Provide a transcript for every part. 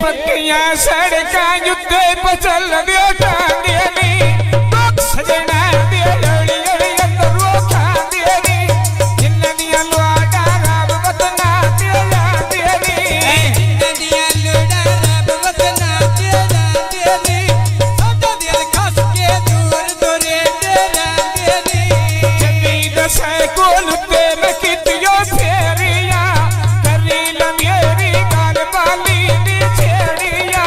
पक्कियां सड़कां उत्ते पचल दियो टांगे नी दुख सजना दे लड़ी लड़ी अंदरों खांदे नी जिन्ना दियां लुआड़ा रब वतना दे लांदे नी जिन्ना दियां लुआड़ा रब वतना दे लांदे नी साडा दिल खस के दूर दूरे दे लांदे नी जदी दसे कोल ते मैं कितियो फेरियां करी ला मेरी गाल वाली दी छेड़ियां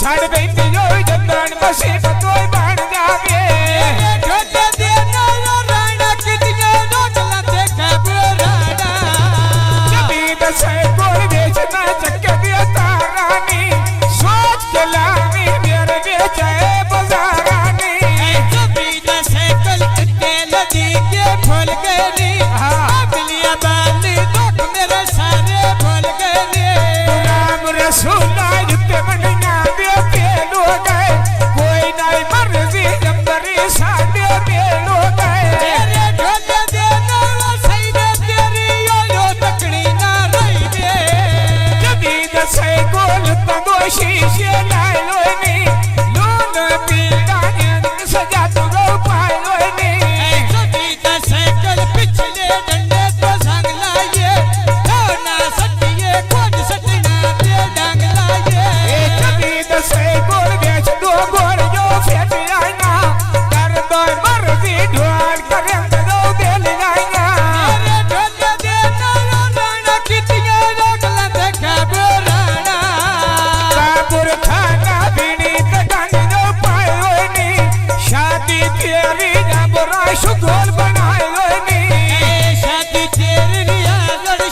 छड़ बैठी जो जंदन मुसीबत बन जावे छोटे दे नाला राणा कितिया रोटला ते घबराना जबी दसे कोल बेचना चक्के दिया तारानी सोच के लानी मेरे बेचे बाजारानी जबी दसे कोल इतने लदी के फूल गई बिलिया बाली दुख मेरे सारे भूल गई राम रसूला युद्ध बनना कोई नहीं मर्जी जंबरी साडे मेलो गए तेरे ढोले दे नाला सही दे तेरी यो तकड़ी ना रही दे जदी दसे कोल तंदो शीशे लाए लोनी लोन पीड़ा ने सजा तो पाए लोनी जदी दसे कोल पिछले डंडे तो संग लाए ना सटिए खुद सटना ते डंग लाए जदी दसे कोल दो गोर जो फेट आईना कर दो मर्जी ढोल करे दो दिल आईना मेरे ढोले दे नाला राणा कितिया रोटला ते घबराना काबुर खाना बीनी तकन जो पाए होनी शादी तेरी ना बुरा शुगोल बनाए होनी शादी तेरी याद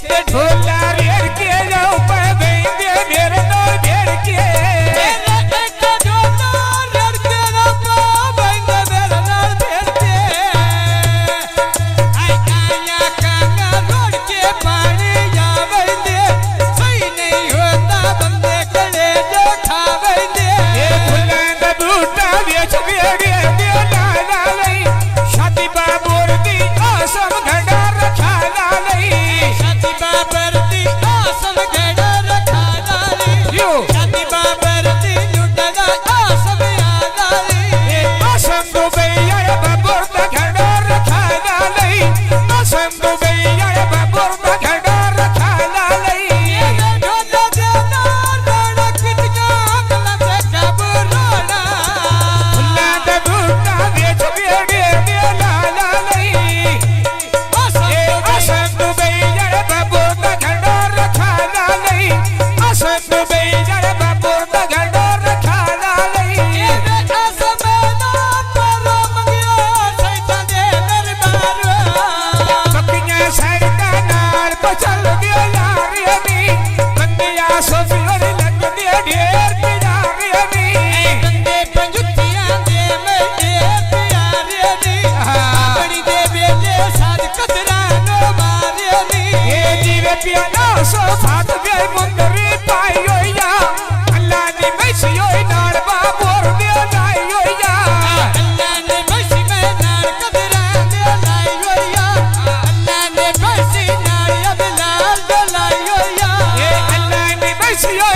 ते ढोला रेड़ के जाऊं पे बेंदे मेरे नाल भेड़ के मेरे एक ढोला रेड़ के ना पा बेंदे मेरे नाल भेड़ के आई काया कांगा रोड के पानी या बेंदे सही नहीं होता बंदे कले जो खा बेंदे ये फुल्लां दा बूटा बेच बेगे दे लाला लई शादी बाबूर दी आसम घड़ा रखा लालई शादी बाबर दी आसम घड़ा रखा लाली यो शादी बाबर दी लुटदा आसम आलाली ये आसम दुबैया बाबूर दा घड़ा रखा लालई आसम दुबैया बाबूर दा घड़ा रखा लालई मेरे ढोला देना रोड़ा कितगा गला से जब रोड़ा फुल्लां दा बूटा बेच बेगे दे लाला लई ये आसम दुबैया बाबूर दा घड़ा रखा लालई आसम दुबैया बाबूर दा घड़ा रखा लालई मेरे आसम ना परो मंगियो सैतां दे दरबार सकियां सड़का नाल तो चल गया यार नी बंदिया सोफियों लग दे ढेर प्यारे नी गंदे पंजुतियां दे मैं प्यारे नी बड़ी दे बेले साध कतरा नो मारे नी ये जीवे पियानो सो फाट गए मुंदरी पाई होया अल्लाह दी मैसियो नाल बाबूर दे लाई होया अल्लाह ने मसी में नार कतरा दे लाई होया अल्लाह ने मसी नार अब लाल दे लाई होया ये अल्लाह दी मैसियो